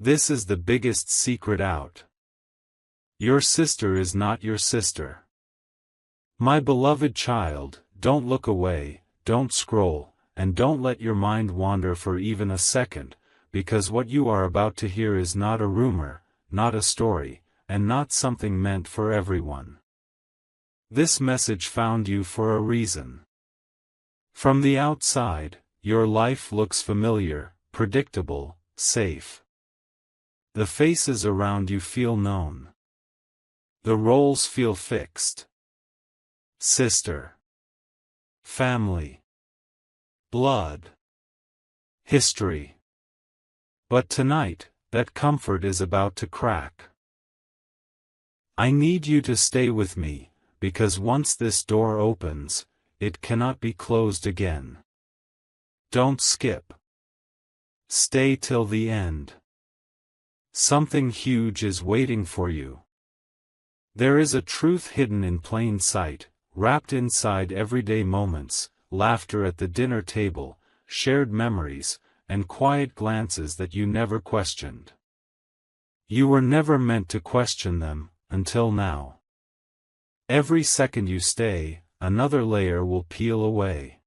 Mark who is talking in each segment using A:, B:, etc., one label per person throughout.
A: This is the biggest secret out. Your sister is not your sister. My beloved child, don't look away, don't scroll, and don't let your mind wander for even a second, because what you are about to hear is not a rumor, not a story, and not something meant for everyone. This message found you for a reason. From the outside, your life looks familiar, predictable, safe. The faces around you feel known. The roles feel fixed. Sister. Family. Blood. History. But tonight, that comfort is about to crack. I need you to stay with me, because once this door opens, it cannot be closed again. Don't skip. Stay till the end. Something huge is waiting for you. There is a truth hidden in plain sight, wrapped inside everyday moments, laughter at the dinner table, shared memories, and quiet glances that you never questioned. You were never meant to question them, until now. Every second you stay, another layer will peel away.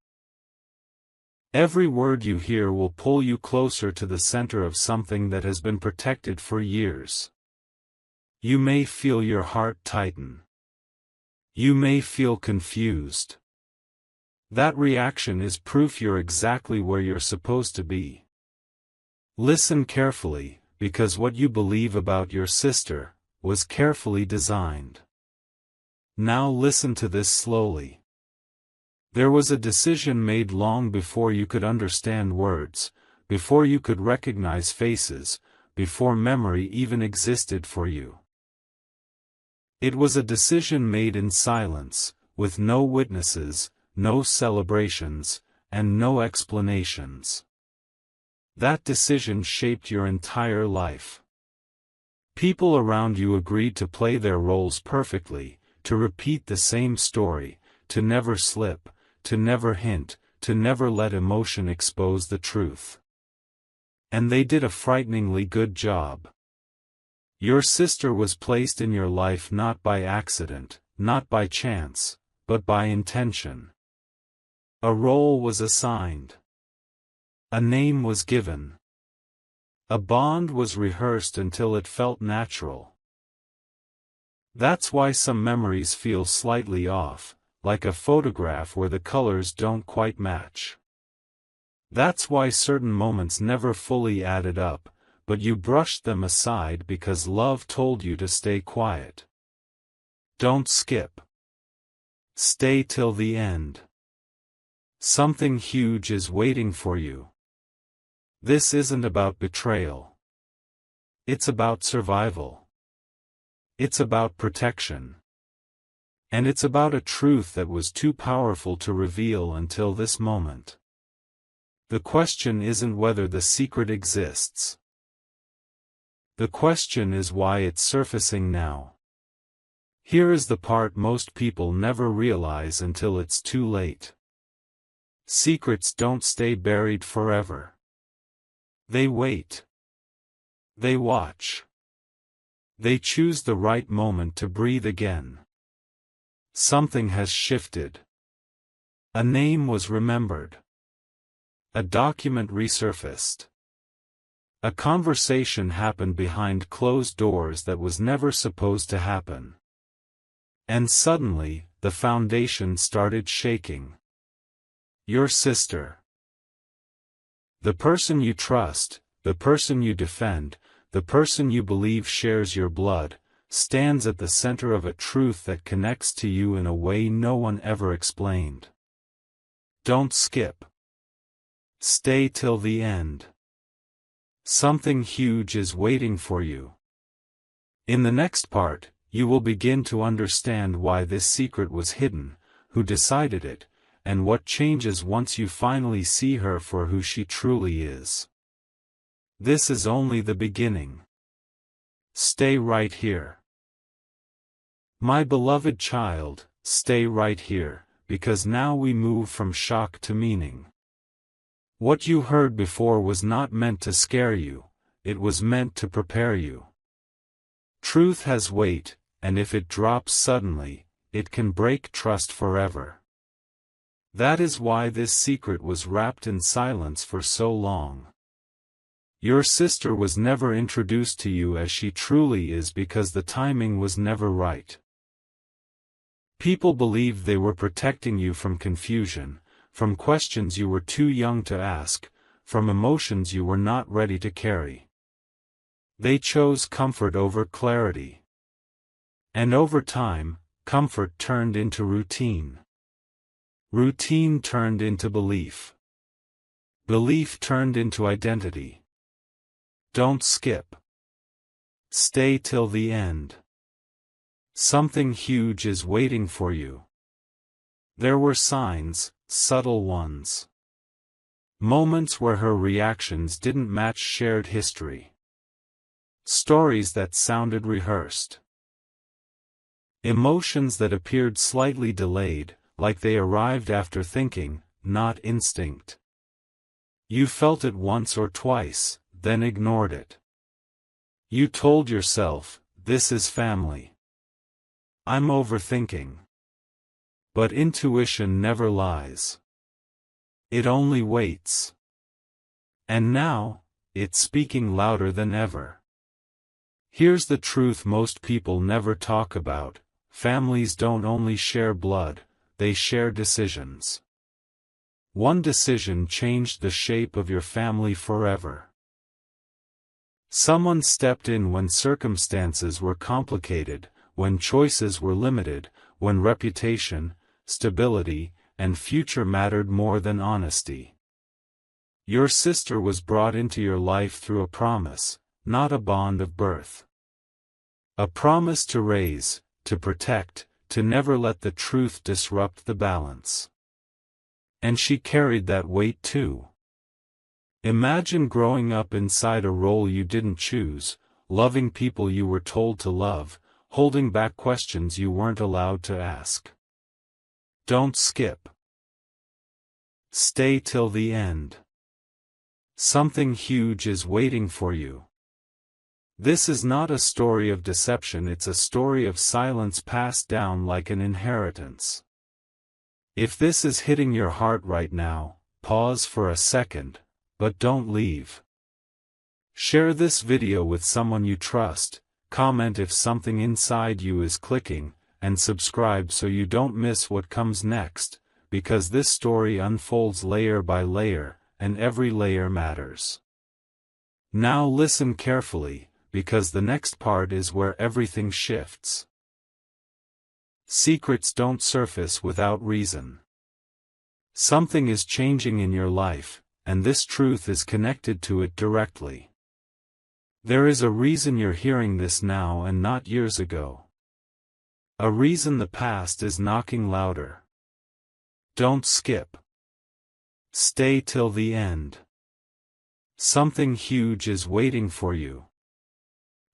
A: Every word you hear will pull you closer to the center of something that has been protected for years. You may feel your heart tighten. You may feel confused. That reaction is proof you're exactly where you're supposed to be. Listen carefully, because what you believe about your sister was carefully designed. Now listen to this slowly. There was a decision made long before you could understand words, before you could recognize faces, before memory even existed for you. It was a decision made in silence, with no witnesses, no celebrations, and no explanations. That decision shaped your entire life. People around you agreed to play their roles perfectly, to repeat the same story, to never slip, to never hint, to never let emotion expose the truth. And they did a frighteningly good job. Your sister was placed in your life not by accident, not by chance, but by intention. A role was assigned. A name was given. A bond was rehearsed until it felt natural. That's why some memories feel slightly off, like a photograph where the colors don't quite match. That's why certain moments never fully added up, but you brushed them aside because love told you to stay quiet. Don't skip. Stay till the end. Something huge is waiting for you. This isn't about betrayal. It's about survival. It's about protection. And it's about a truth that was too powerful to reveal until this moment. The question isn't whether the secret exists. The question is why it's surfacing now. Here is the part most people never realize until it's too late. Secrets don't stay buried forever. They wait. They watch. They choose the right moment to breathe again. Something has shifted. A name was remembered. A document resurfaced. A conversation happened behind closed doors that was never supposed to happen. And suddenly, the foundation started shaking. Your sister. The person you trust, the person you defend, the person you believe shares your blood, stands at the center of a truth that connects to you in a way no one ever explained. Don't skip. Stay till the end. Something huge is waiting for you. In the next part, you will begin to understand why this secret was hidden, who decided it, and what changes once you finally see her for who she truly is. This is only the beginning. Stay right here. My beloved child, stay right here, because now we move from shock to meaning. What you heard before was not meant to scare you, it was meant to prepare you. Truth has weight, and if it drops suddenly, it can break trust forever. That is why this secret was wrapped in silence for so long. Your sister was never introduced to you as she truly is because the timing was never right. People believed they were protecting you from confusion, from questions you were too young to ask, from emotions you were not ready to carry. They chose comfort over clarity. And over time, comfort turned into routine. Routine turned into belief. Belief turned into identity. Don't skip. Stay till the end. Something huge is waiting for you. There were signs, subtle ones. Moments where her reactions didn't match shared history. Stories that sounded rehearsed. Emotions that appeared slightly delayed, like they arrived after thinking, not instinct. You felt it once or twice, then ignored it. You told yourself, this is family. I'm overthinking. But intuition never lies. It only waits. And now, it's speaking louder than ever. Here's the truth most people never talk about: families don't only share blood, they share decisions. One decision changed the shape of your family forever. Someone stepped in when circumstances were complicated, when choices were limited, when reputation, stability, and future mattered more than honesty. Your sister was brought into your life through a promise, not a bond of birth. A promise to raise, to protect, to never let the truth disrupt the balance. And she carried that weight too. Imagine growing up inside a role you didn't choose, loving people you were told to love, holding back questions you weren't allowed to ask. Don't skip. Stay till the end. Something huge is waiting for you. This is not a story of deception, it's a story of silence passed down like an inheritance. If this is hitting your heart right now, pause for a second, but don't leave. Share this video with someone you trust, comment if something inside you is clicking, and subscribe so you don't miss what comes next, because this story unfolds layer by layer, and every layer matters. Now listen carefully, because the next part is where everything shifts. Secrets don't surface without reason. Something is changing in your life, and this truth is connected to it directly. There is a reason you're hearing this now and not years ago. A reason the past is knocking louder. Don't skip. Stay till the end. Something huge is waiting for you.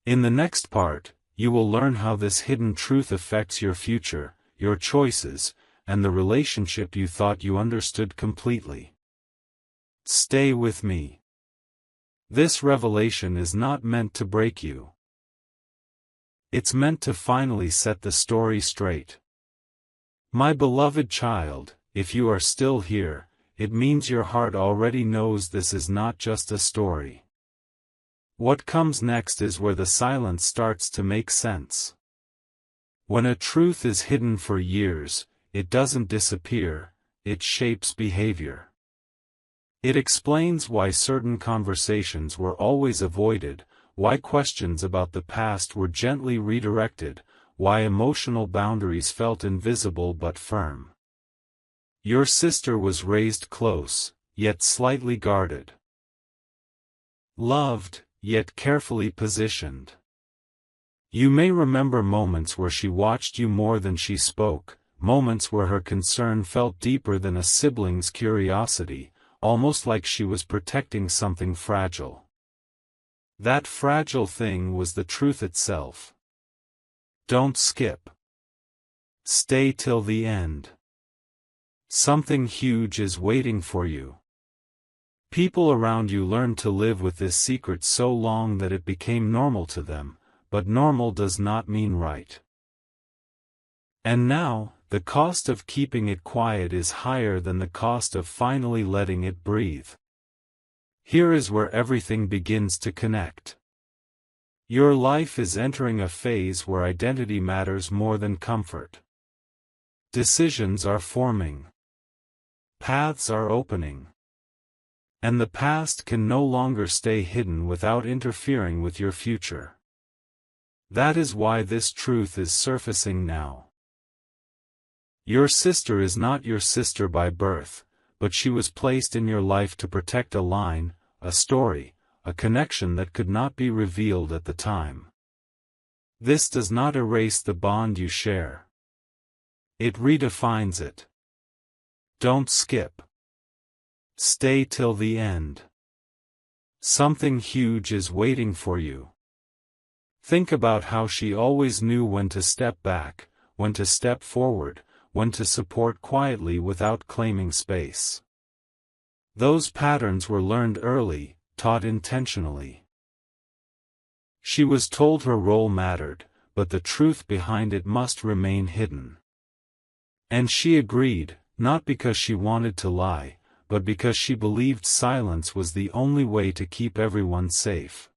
A: In the next part, you will learn how this hidden truth affects your future, your choices, and the relationship you thought you understood completely. Stay with me. This revelation is not meant to break you. It's meant to finally set the story straight. My beloved child, if you are still here, it means your heart already knows this is not just a story. What comes next is where the silence starts to make sense. When a truth is hidden for years, it doesn't disappear, it shapes behavior. It explains why certain conversations were always avoided, why questions about the past were gently redirected, why emotional boundaries felt invisible but firm. Your sister was raised close, yet slightly guarded. Loved, yet carefully positioned. You may remember moments where she watched you more than she spoke, moments where her concern felt deeper than a sibling's curiosity, almost like she was protecting something fragile. That fragile thing was the truth itself. Don't skip. Stay till the end. Something huge is waiting for you. People around you learned to live with this secret so long that it became normal to them, but normal does not mean right. And now, the cost of keeping it quiet is higher than the cost of finally letting it breathe. Here is where everything begins to connect. Your life is entering a phase where identity matters more than comfort. Decisions are forming. Paths are opening. And the past can no longer stay hidden without interfering with your future. That is why this truth is surfacing now. Your sister is not your sister by birth, but she was placed in your life to protect a line, a story, a connection that could not be revealed at the time. This does not erase the bond you share. It redefines it. Don't skip. Stay till the end. Something huge is waiting for you. Think about how she always knew when to step back, when to step forward, when to support quietly without claiming space. Those patterns were learned early, taught intentionally. She was told her role mattered, but the truth behind it must remain hidden. And she agreed, not because she wanted to lie, but because she believed silence was the only way to keep everyone safe.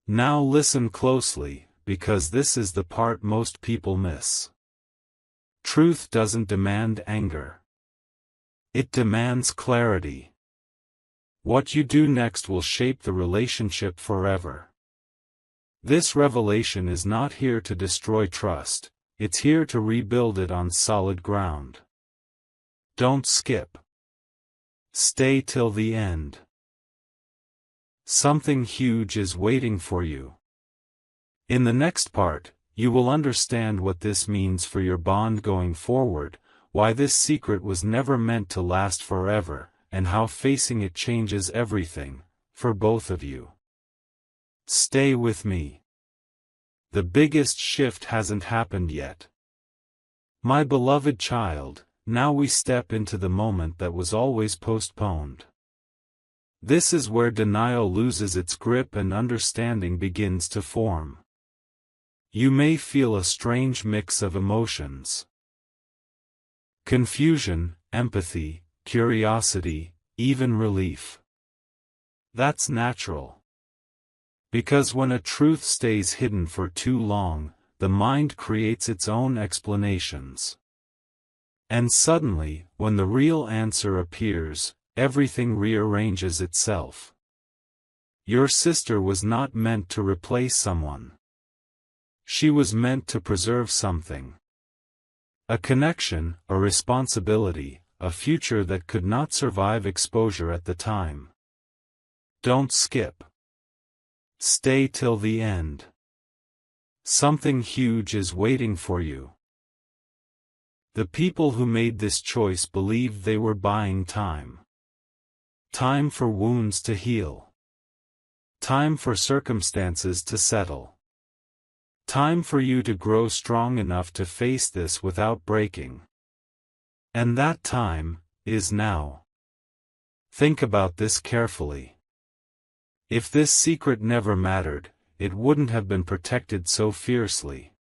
A: Now listen closely, because this is the part most people miss. Truth doesn't demand anger. It demands clarity. What you do next will shape the relationship forever. This revelation is not here to destroy trust, it's here to rebuild it on solid ground. Don't skip. Stay till the end. Something huge is waiting for you. In the next part, you will understand what this means for your bond going forward, why this secret was never meant to last forever, and how facing it changes everything, for both of you. Stay with me. The biggest shift hasn't happened yet. My beloved child, now we step into the moment that was always postponed. This is where denial loses its grip and understanding begins to form. You may feel a strange mix of emotions. Confusion, empathy, curiosity, even relief. That's natural. Because when a truth stays hidden for too long, the mind creates its own explanations. And suddenly, when the real answer appears, everything rearranges itself. Your sister was not meant to replace someone. She was meant to preserve something. A connection, a responsibility, a future that could not survive exposure at the time. Don't skip. Stay till the end. Something huge is waiting for you. The people who made this choice believed they were buying time. Time for wounds to heal. Time for circumstances to settle. Time for you to grow strong enough to face this without breaking. And that time is now. Think about this carefully. If this secret never mattered, it wouldn't have been protected so fiercely.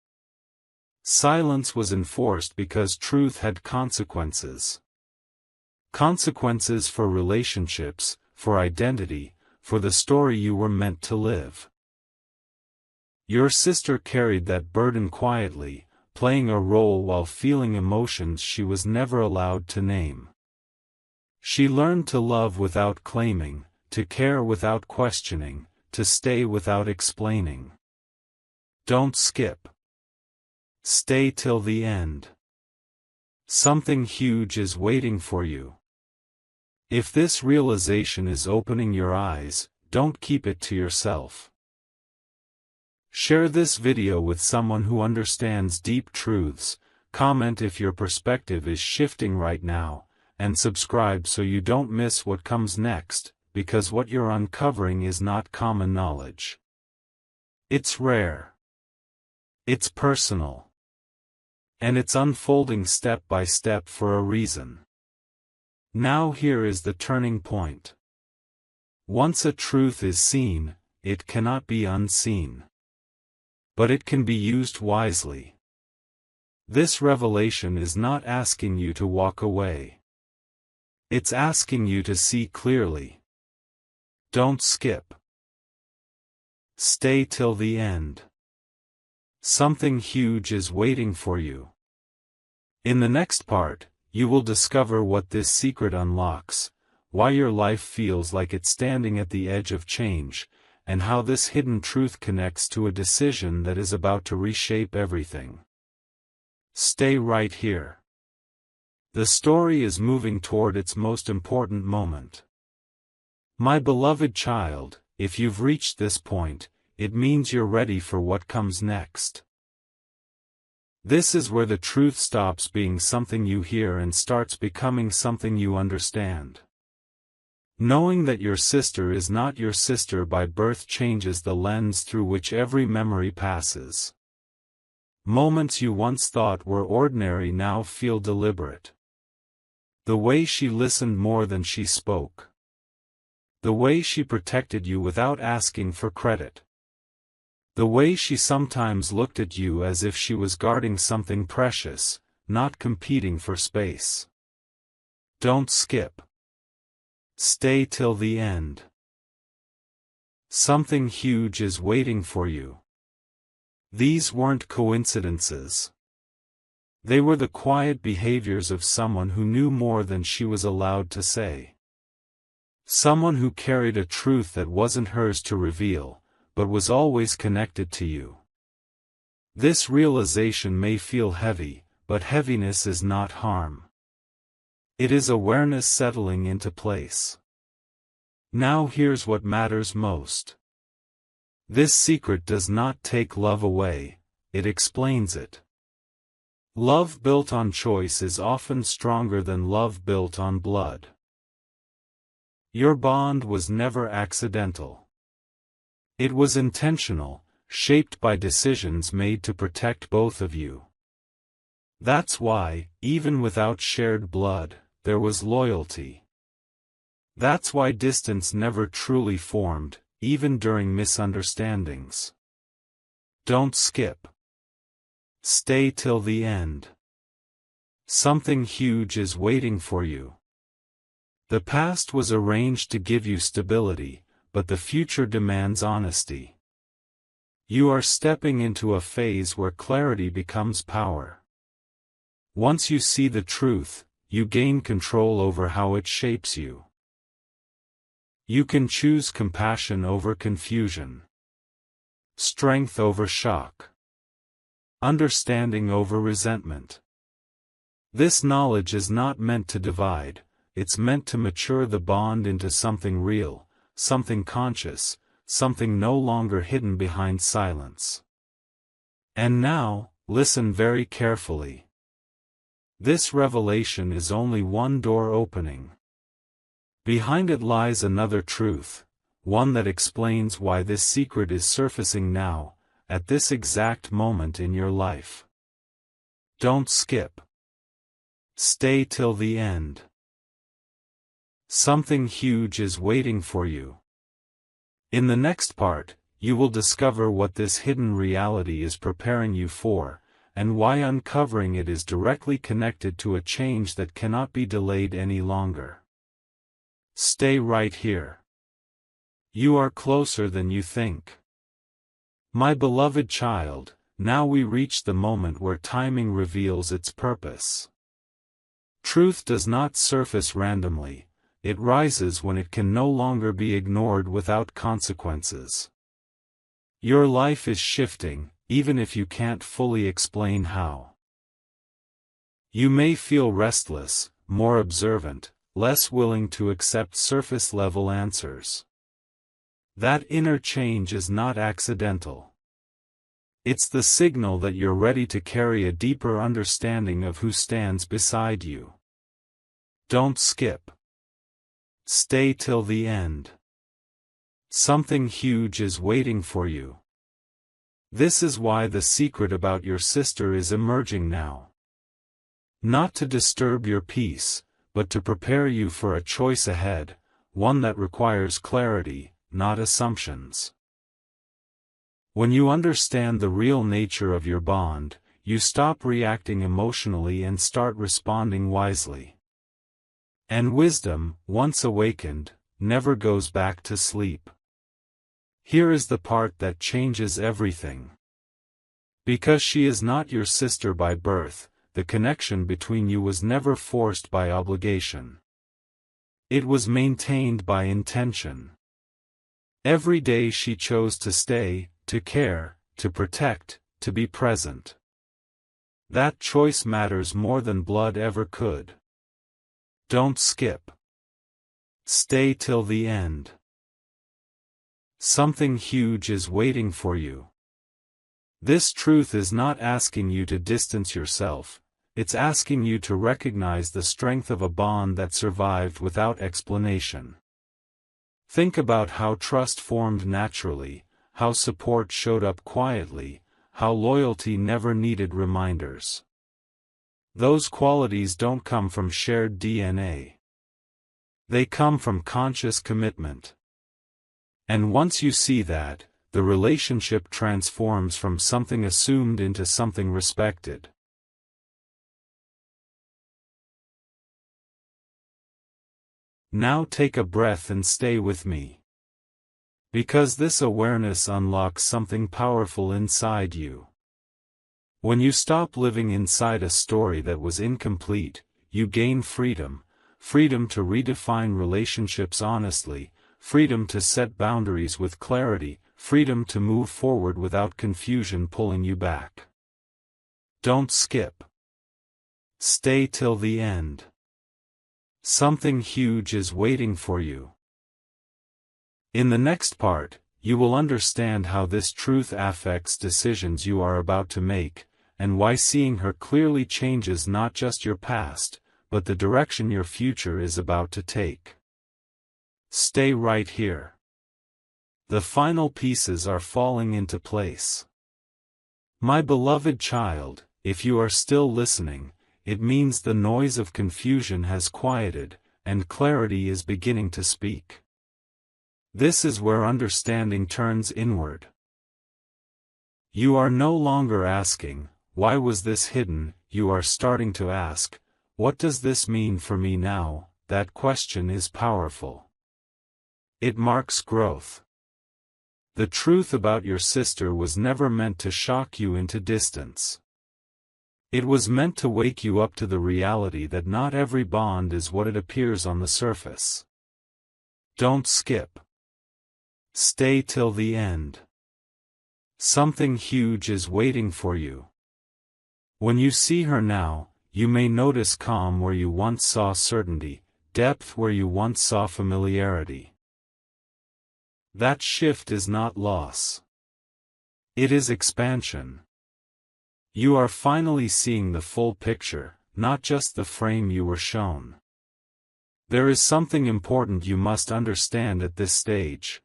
A: Silence was enforced because truth had consequences. Consequences for relationships, for identity, for the story you were meant to live. Your sister carried that burden quietly, playing a role while feeling emotions she was never allowed to name. She learned to love without claiming, to care without questioning, to stay without explaining. Don't skip. Stay till the end. Something huge is waiting for you. If this realization is opening your eyes, don't keep it to yourself. Share this video with someone who understands deep truths, comment if your perspective is shifting right now, and subscribe so you don't miss what comes next, because what you're uncovering is not common knowledge. It's rare. It's personal. And it's unfolding step by step for a reason. Now here is the turning point. Once a truth is seen, it cannot be unseen. But it can be used wisely. This revelation is not asking you to walk away. It's asking you to see clearly. Don't skip. Stay till the end. Something huge is waiting for you. In the next part, you will discover what this secret unlocks, why your life feels like it's standing at the edge of change, and how this hidden truth connects to a decision that is about to reshape everything. Stay right here. The story is moving toward its most important moment. My beloved child, if you've reached this point, it means you're ready for what comes next. This is where the truth stops being something you hear and starts becoming something you understand. Knowing that your sister is not your sister by birth changes the lens through which every memory passes. Moments you once thought were ordinary now feel deliberate. The way she listened more than she spoke. The way she protected you without asking for credit. The way she sometimes looked at you as if she was guarding something precious, not competing for space. Don't skip. Stay till the end. Something huge is waiting for you. These weren't coincidences. They were the quiet behaviors of someone who knew more than she was allowed to say. Someone who carried a truth that wasn't hers to reveal, but was always connected to you. This realization may feel heavy, but heaviness is not harm. It is awareness settling into place. Now here's what matters most. This secret does not take love away, it explains it. Love built on choice is often stronger than love built on blood. Your bond was never accidental. It was intentional, shaped by decisions made to protect both of you. That's why, even without shared blood, there was loyalty. That's why distance never truly formed, even during misunderstandings. Don't skip. Stay till the end. Something huge is waiting for you. The past was arranged to give you stability, but the future demands honesty. You are stepping into a phase where clarity becomes power. Once you see the truth, you gain control over how it shapes you. You can choose compassion over confusion. Strength over shock. Understanding over resentment. This knowledge is not meant to divide, it's meant to mature the bond into something real, something conscious, something no longer hidden behind silence. And now, listen very carefully. This revelation is only one door opening. Behind it lies another truth, one that explains why this secret is surfacing now, at this exact moment in your life. Don't skip. Stay till the end. Something huge is waiting for you. In the next part, you will discover what this hidden reality is preparing you for, and why uncovering it is directly connected to a change that cannot be delayed any longer. Stay right here. You are closer than you think. My beloved child, now we reach the moment where timing reveals its purpose. Truth does not surface randomly. It rises when it can no longer be ignored without consequences. Your life is shifting, even if you can't fully explain how. You may feel restless, more observant, less willing to accept surface-level answers. That inner change is not accidental. It's the signal that you're ready to carry a deeper understanding of who stands beside you. Don't skip. Stay till the end. Something huge is waiting for you. This is why the secret about your sister is emerging now. Not to disturb your peace, but to prepare you for a choice ahead, one that requires clarity, not assumptions. When you understand the real nature of your bond, you stop reacting emotionally and start responding wisely. And wisdom, once awakened, never goes back to sleep. Here is the part that changes everything. Because she is not your sister by birth, the connection between you was never forced by obligation. It was maintained by intention. Every day she chose to stay, to care, to protect, to be present. That choice matters more than blood ever could. Don't skip. Stay till the end. Something huge is waiting for you. This truth is not asking you to distance yourself, it's asking you to recognize the strength of a bond that survived without explanation. Think about how trust formed naturally, how support showed up quietly, how loyalty never needed reminders. Those qualities don't come from shared DNA. They come from conscious commitment. And once you see that, the relationship transforms from something assumed into something respected. Now take a breath and stay with me. Because this awareness unlocks something powerful inside you. When you stop living inside a story that was incomplete, you gain freedom, freedom to redefine relationships honestly, freedom to set boundaries with clarity, freedom to move forward without confusion pulling you back. Don't skip. Stay till the end. Something huge is waiting for you. In the next part, you will understand how this truth affects decisions you are about to make, and why seeing her clearly changes not just your past, but the direction your future is about to take. Stay right here. The final pieces are falling into place. My beloved child, if you are still listening, it means the noise of confusion has quieted, and clarity is beginning to speak. This is where understanding turns inward. You are no longer asking, "Why was this hidden?" You are starting to ask, "What does this mean for me now?" That question is powerful. It marks growth. The truth about your sister was never meant to shock you into distance. It was meant to wake you up to the reality that not every bond is what it appears on the surface. Don't skip. Stay till the end. Something huge is waiting for you. When you see her now, you may notice calm where you once saw certainty, depth where you once saw familiarity. That shift is not loss. It is expansion. You are finally seeing the full picture, not just the frame you were shown. There is something important you must understand at this stage.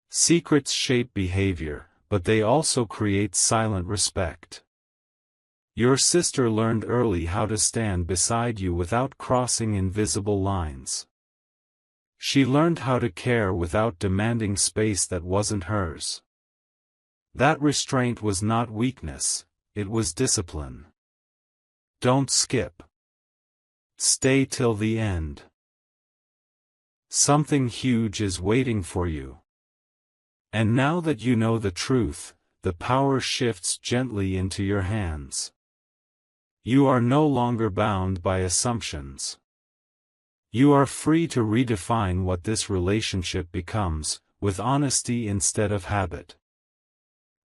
A: Secrets shape behavior, but they also create silent respect. Your sister learned early how to stand beside you without crossing invisible lines. She learned how to care without demanding space that wasn't hers. That restraint was not weakness, it was discipline. Don't skip. Stay till the end. Something huge is waiting for you. And now that you know the truth, the power shifts gently into your hands. You are no longer bound by assumptions. You are free to redefine what this relationship becomes, with honesty instead of habit.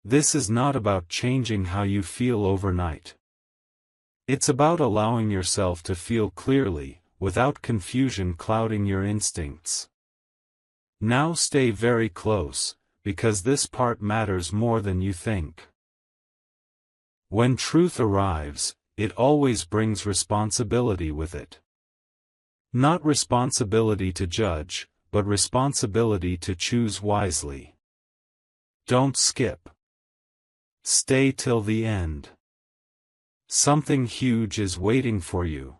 A: This is not about changing how you feel overnight. It's about allowing yourself to feel clearly, without confusion clouding your instincts. Now stay very close, because this part matters more than you think. When truth arrives, it always brings responsibility with it. Not responsibility to judge, but responsibility to choose wisely. Don't skip. Stay till the end. Something huge is waiting for you.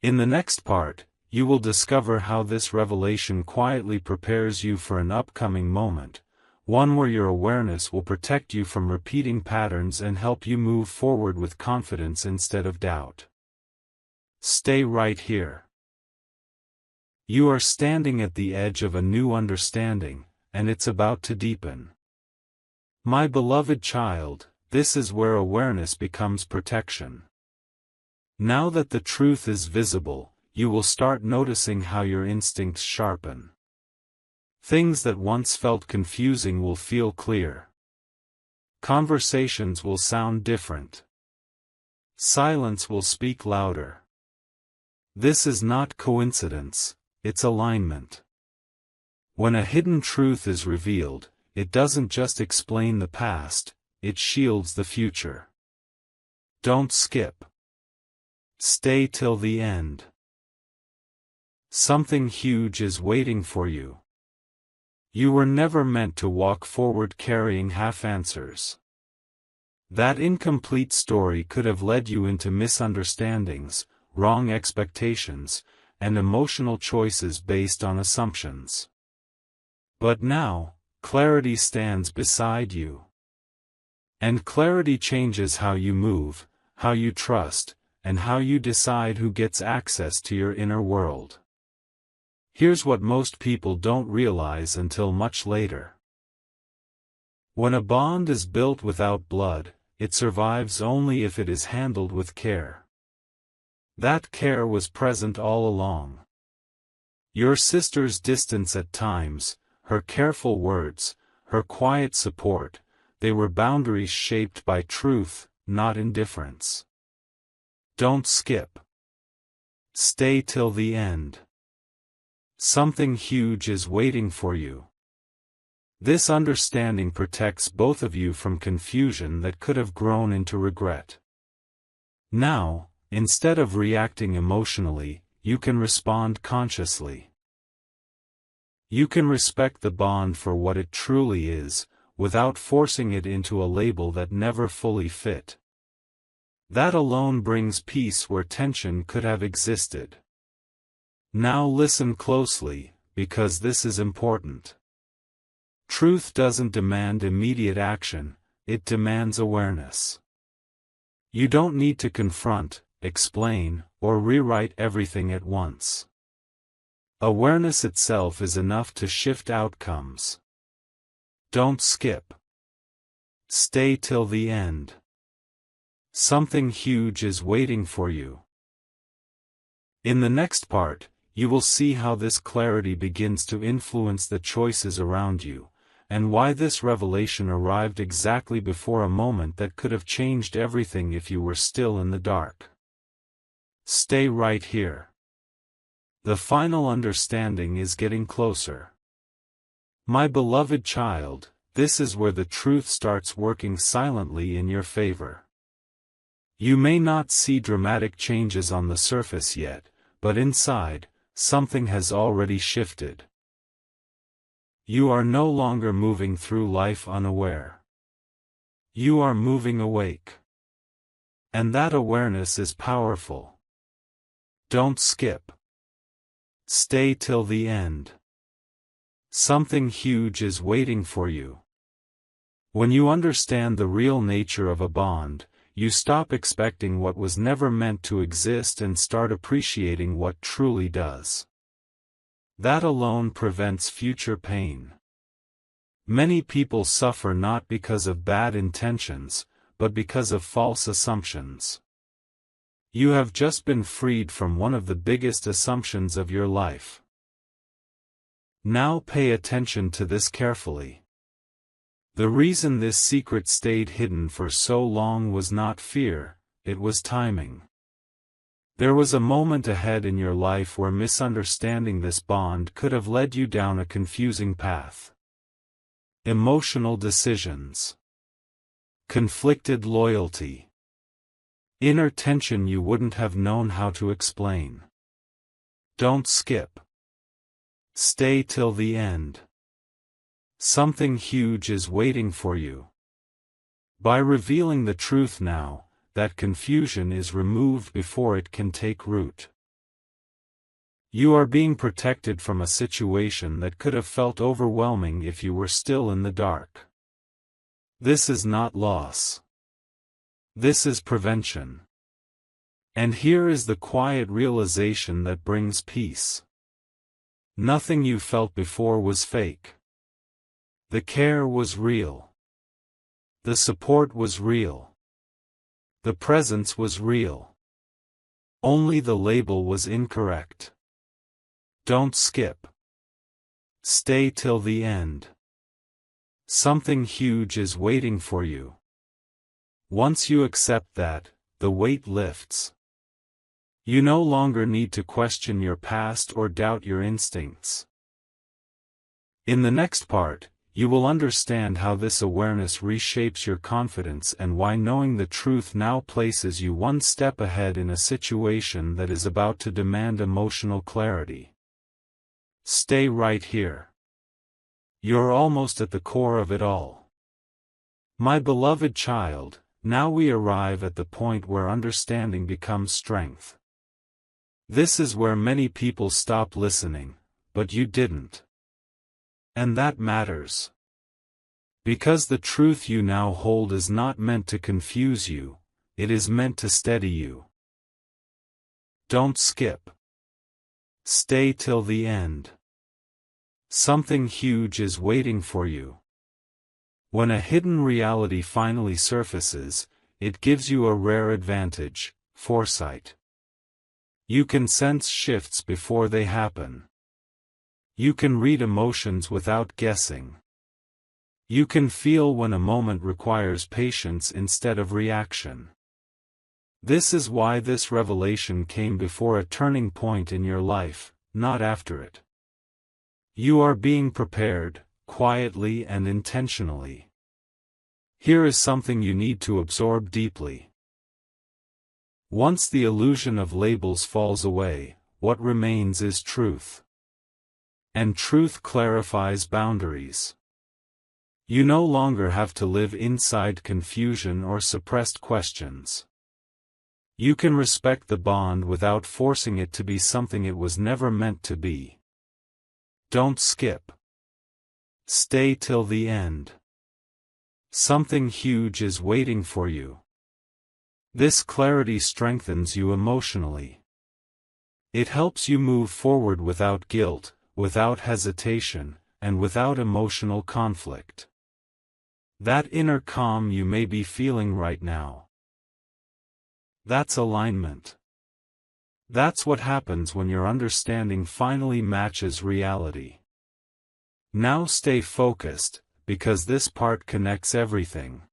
A: In the next part, You will discover how this revelation quietly prepares you for an upcoming moment, one where your awareness will protect you from repeating patterns and help you move forward with confidence instead of doubt. Stay right here. You are standing at the edge of a new understanding, and it's about to deepen. My beloved child, this is where awareness becomes protection. Now that the truth is visible, you will start noticing how your instincts sharpen. Things that once felt confusing will feel clear. Conversations will sound different. Silence will speak louder. This is not coincidence, it's alignment. When a hidden truth is revealed, it doesn't just explain the past, it shields the future. Don't skip. Stay till the end. Something huge is waiting for you. You were never meant to walk forward carrying half-answers. That incomplete story could have led you into misunderstandings, wrong expectations, and emotional choices based on assumptions. But now, clarity stands beside you. And clarity changes how you move, how you trust, and how you decide who gets access to your inner world. Here's what most people don't realize until much later. When a bond is built without blood, it survives only if it is handled with care. That care was present all along. Your sister's distance at times, her careful words, her quiet support, they were boundaries shaped by truth, not indifference. Don't skip. Stay till the end. Something huge is waiting for you. This understanding protects both of you from confusion that could have grown into regret. Now, instead of reacting emotionally, you can respond consciously. You can respect the bond for what it truly is, without forcing it into a label that never fully fit. That alone brings peace where tension could have existed. Now listen closely, because this is important. Truth doesn't demand immediate action, it demands awareness. You don't need to confront, explain, or rewrite everything at once. Awareness itself is enough to shift outcomes. Don't skip. Stay till the end. Something huge is waiting for you. In the next part, you will see how this clarity begins to influence the choices around you, and why this revelation arrived exactly before a moment that could have changed everything if you were still in the dark. Stay right here. The final understanding is getting closer. My beloved child, this is where the truth starts working silently in your favor. You may not see dramatic changes on the surface yet, but inside, something has already shifted. You are no longer moving through life unaware. You are moving awake. And that awareness is powerful. Don't skip. Stay till the end. Something huge is waiting for you. When you understand the real nature of a bond, you stop expecting what was never meant to exist and start appreciating what truly does. That alone prevents future pain. Many people suffer not because of bad intentions, but because of false assumptions. You have just been freed from one of the biggest assumptions of your life. Now pay attention to this carefully. The reason this secret stayed hidden for so long was not fear, it was timing. There was a moment ahead in your life where misunderstanding this bond could have led you down a confusing path. Emotional decisions. Conflicted loyalty. Inner tension you wouldn't have known how to explain. Don't skip. Stay till the end. Something huge is waiting for you. By revealing the truth now, that confusion is removed before it can take root. You are being protected from a situation that could have felt overwhelming if you were still in the dark. This is not loss. This is prevention. And here is the quiet realization that brings peace. Nothing you felt before was fake. The care was real. The support was real. The presence was real. Only the label was incorrect. Don't skip. Stay till the end. Something huge is waiting for you. Once you accept that, the weight lifts. You no longer need to question your past or doubt your instincts. In the next part, you will understand how this awareness reshapes your confidence and why knowing the truth now places you one step ahead in a situation that is about to demand emotional clarity. Stay right here. You're almost at the core of it all. My beloved child, now we arrive at the point where understanding becomes strength. This is where many people stop listening, but you didn't. And that matters. Because the truth you now hold is not meant to confuse you, it is meant to steady you. Don't skip. Stay till the end. Something huge is waiting for you. When a hidden reality finally surfaces, it gives you a rare advantage: foresight. You can sense shifts before they happen. You can read emotions without guessing. You can feel when a moment requires patience instead of reaction. This is why this revelation came before a turning point in your life, not after it. You are being prepared, quietly and intentionally. Here is something you need to absorb deeply. Once the illusion of labels falls away, what remains is truth. And truth clarifies boundaries. You no longer have to live inside confusion or suppressed questions. You can respect the bond without forcing it to be something it was never meant to be. Don't skip. Stay till the end. Something huge is waiting for you. This clarity strengthens you emotionally. It helps you move forward without guilt, without hesitation, and without emotional conflict. That inner calm you may be feeling right now. That's alignment. That's what happens when your understanding finally matches reality. Now stay focused, because this part connects everything.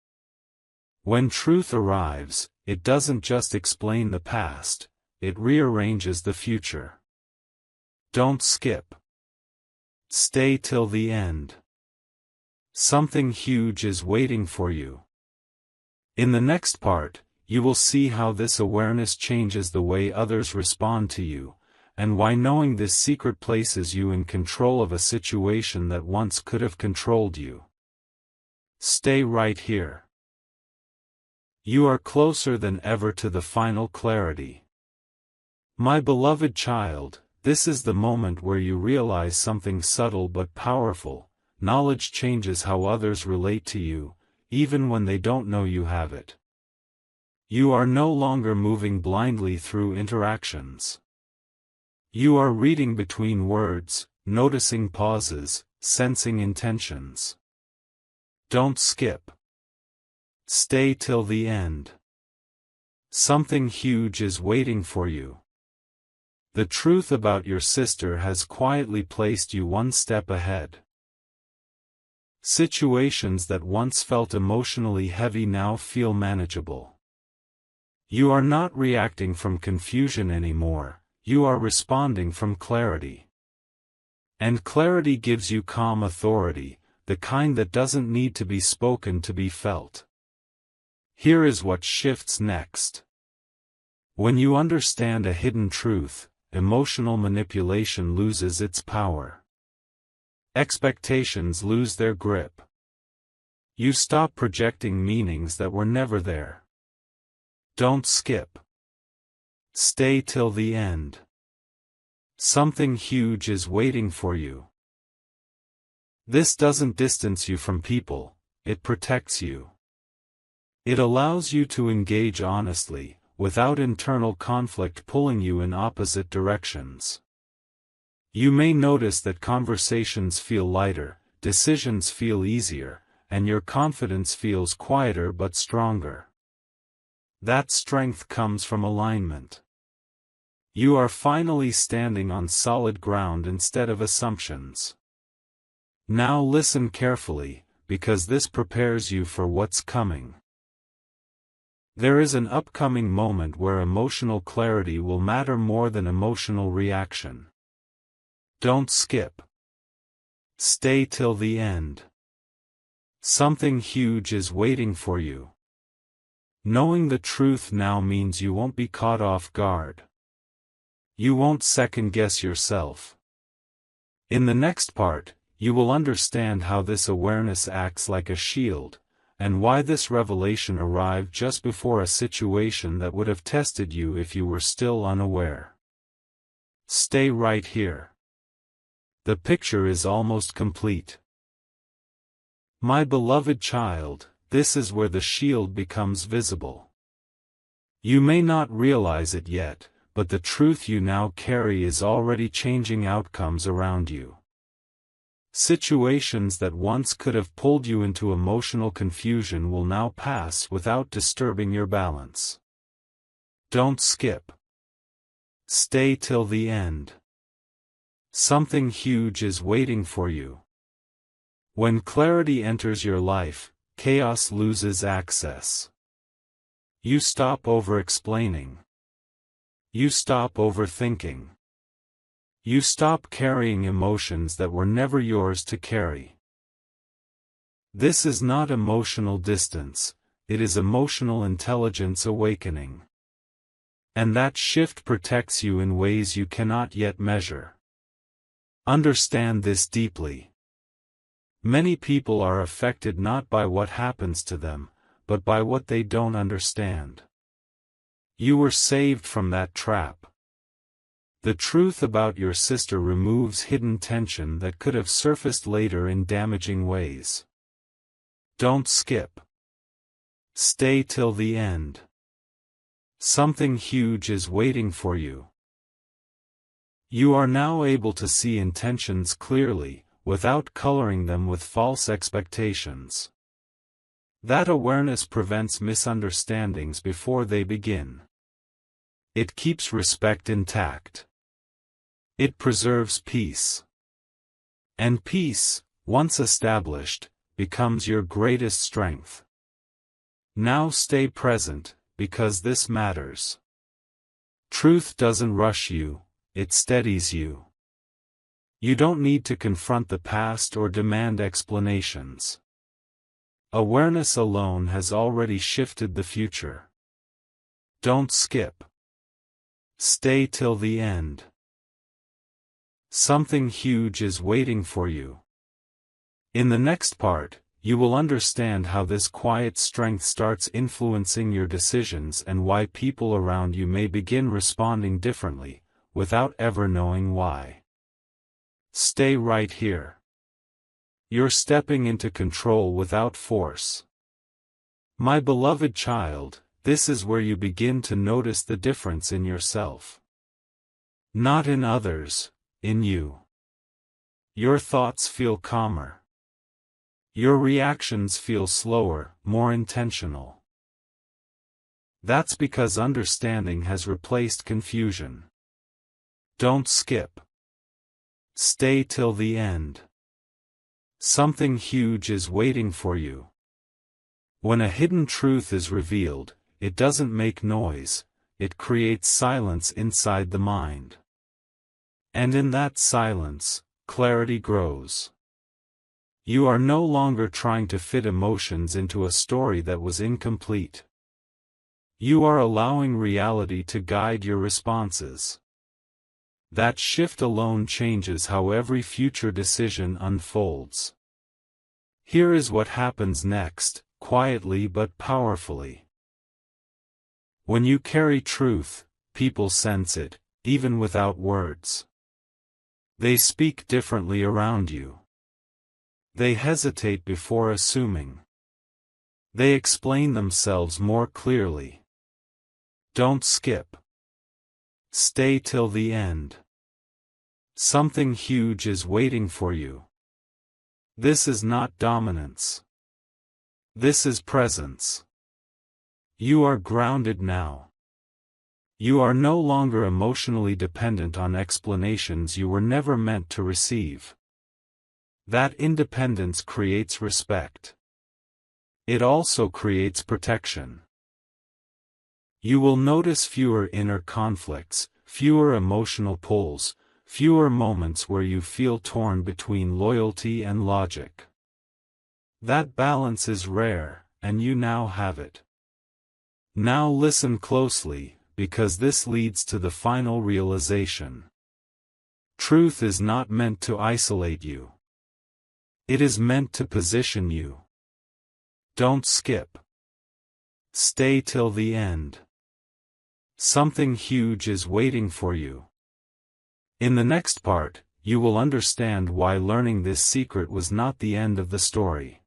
A: When truth arrives, it doesn't just explain the past, it rearranges the future. Don't skip. Stay till the end. Something huge is waiting for you. In the next part, you will see how this awareness changes the way others respond to you, and why knowing this secret places you in control of a situation that once could have controlled you. Stay right here. You are closer than ever to the final clarity. My beloved child, this is the moment where you realize something subtle but powerful. Knowledge changes how others relate to you, even when they don't know you have it. You are no longer moving blindly through interactions. You are reading between words, noticing pauses, sensing intentions. Don't skip. Stay till the end. Something huge is waiting for you. The truth about your sister has quietly placed you one step ahead. Situations that once felt emotionally heavy now feel manageable. You are not reacting from confusion anymore, you are responding from clarity. And clarity gives you calm authority, the kind that doesn't need to be spoken to be felt. Here is what shifts next. When you understand a hidden truth, emotional manipulation loses its power. Expectations lose their grip. You stop projecting meanings that were never there. Don't skip. Stay till the end. Something huge is waiting for you. This doesn't distance you from people, it protects you. It allows you to engage honestly, without internal conflict pulling you in opposite directions. You may notice that conversations feel lighter, decisions feel easier, and your confidence feels quieter but stronger. That strength comes from alignment. You are finally standing on solid ground instead of assumptions. Now listen carefully, because this prepares you for what's coming. There is an upcoming moment where emotional clarity will matter more than emotional reaction. Don't skip. Stay till the end. Something huge is waiting for you. Knowing the truth now means you won't be caught off guard. You won't second-guess yourself. In the next part, you will understand how this awareness acts like a shield, and why this revelation arrived just before a situation that would have tested you if you were still unaware. Stay right here. The picture is almost complete. My beloved child, this is where the shield becomes visible. You may not realize it yet, but the truth you now carry is already changing outcomes around you. Situations that once could have pulled you into emotional confusion will now pass without disturbing your balance. Don't skip. Stay till the end. Something huge is waiting for you. When clarity enters your life, chaos loses access. You stop over-explaining. You stop overthinking. You stop carrying emotions that were never yours to carry. This is not emotional distance, it is emotional intelligence awakening. And that shift protects you in ways you cannot yet measure. Understand this deeply. Many people are affected not by what happens to them, but by what they don't understand. You were saved from that trap. The truth about your sister removes hidden tension that could have surfaced later in damaging ways. Don't skip. Stay till the end. Something huge is waiting for you. You are now able to see intentions clearly, without coloring them with false expectations. That awareness prevents misunderstandings before they begin. It keeps respect intact. It preserves peace. And peace, once established, becomes your greatest strength. Now stay present, because this matters. Truth doesn't rush you, it steadies you. You don't need to confront the past or demand explanations. Awareness alone has already shifted the future. Don't skip. Stay till the end. Something huge is waiting for you. In the next part, you will understand how this quiet strength starts influencing your decisions and why people around you may begin responding differently, without ever knowing why. Stay right here. You're stepping into control without force. My beloved child, this is where you begin to notice the difference in yourself. Not in others, in you. Your thoughts feel calmer. Your reactions feel slower, more intentional. That's because understanding has replaced confusion. Don't skip. Stay till the end. Something huge is waiting for you. When a hidden truth is revealed, it doesn't make noise, it creates silence inside the mind. And in that silence, clarity grows. You are no longer trying to fit emotions into a story that was incomplete. You are allowing reality to guide your responses. That shift alone changes how every future decision unfolds. Here is what happens next, quietly but powerfully. When you carry truth, people sense it, even without words. They speak differently around you. They hesitate before assuming. They explain themselves more clearly. Don't skip. Stay till the end. Something huge is waiting for you. This is not dominance. This is presence. You are grounded now. You are no longer emotionally dependent on explanations you were never meant to receive. That independence creates respect. It also creates protection. You will notice fewer inner conflicts, fewer emotional pulls, fewer moments where you feel torn between loyalty and logic. That balance is rare, and you now have it. Now listen closely, because this leads to the final realization. Truth is not meant to isolate you. It is meant to position you. Don't skip. Stay till the end. Something huge is waiting for you. In the next part, you will understand why learning this secret was not the end of the story,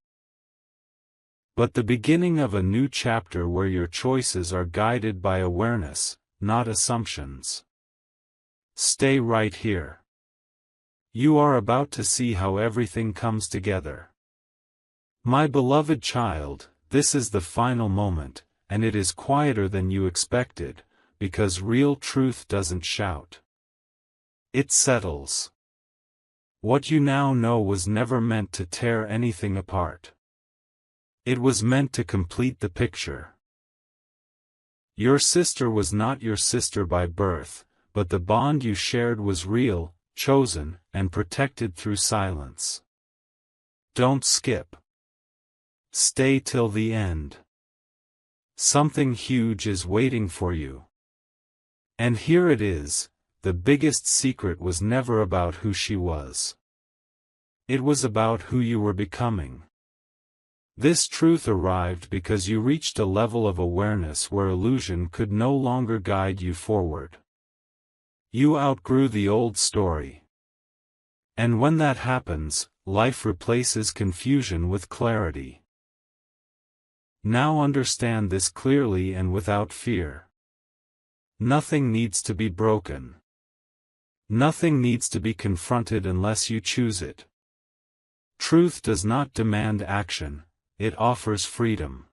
A: but the beginning of a new chapter where your choices are guided by awareness, not assumptions. Stay right here. You are about to see how everything comes together. My beloved child, this is the final moment, and it is quieter than you expected, because real truth doesn't shout. It settles. What you now know was never meant to tear anything apart. It was meant to complete the picture. Your sister was not your sister by birth, but the bond you shared was real, chosen, and protected through silence. Don't skip. Stay till the end. Something huge is waiting for you. And here it is, the biggest secret was never about who she was. It was about who you were becoming. This truth arrived because you reached a level of awareness where illusion could no longer guide you forward. You outgrew the old story. And when that happens, life replaces confusion with clarity. Now understand this clearly and without fear. Nothing needs to be broken. Nothing needs to be confronted unless you choose it. Truth does not demand action, it offers freedom.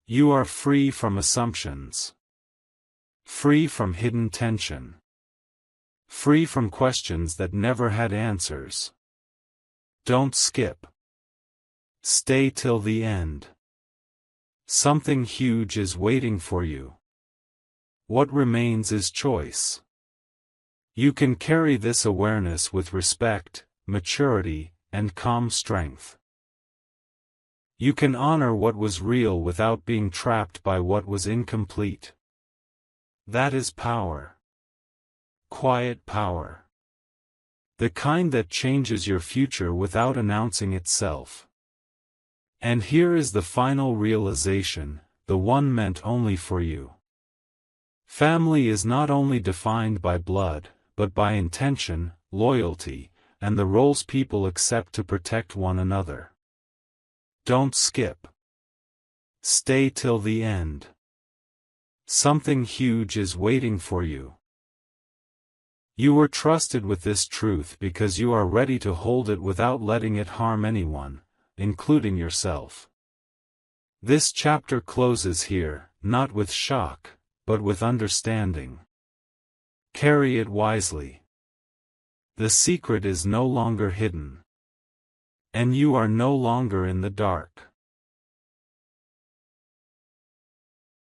A: You are free from assumptions. Free from hidden tension. Free from questions that never had answers. Don't skip. Stay till the end. Something huge is waiting for you. What remains is choice. You can carry this awareness with respect, maturity, and calm strength. You can honor what was real without being trapped by what was incomplete. That is power. Quiet power. The kind that changes your future without announcing itself. And here is the final realization, the one meant only for you. Family is not only defined by blood, but by intention, loyalty, and the roles people accept to protect one another. Don't skip. Stay till the end. Something huge is waiting for you. You were trusted with this truth because you are ready to hold it without letting it harm anyone, including yourself. This chapter closes here, not with shock, but with understanding. Carry it wisely. The secret is no longer hidden. And you are no longer in the dark.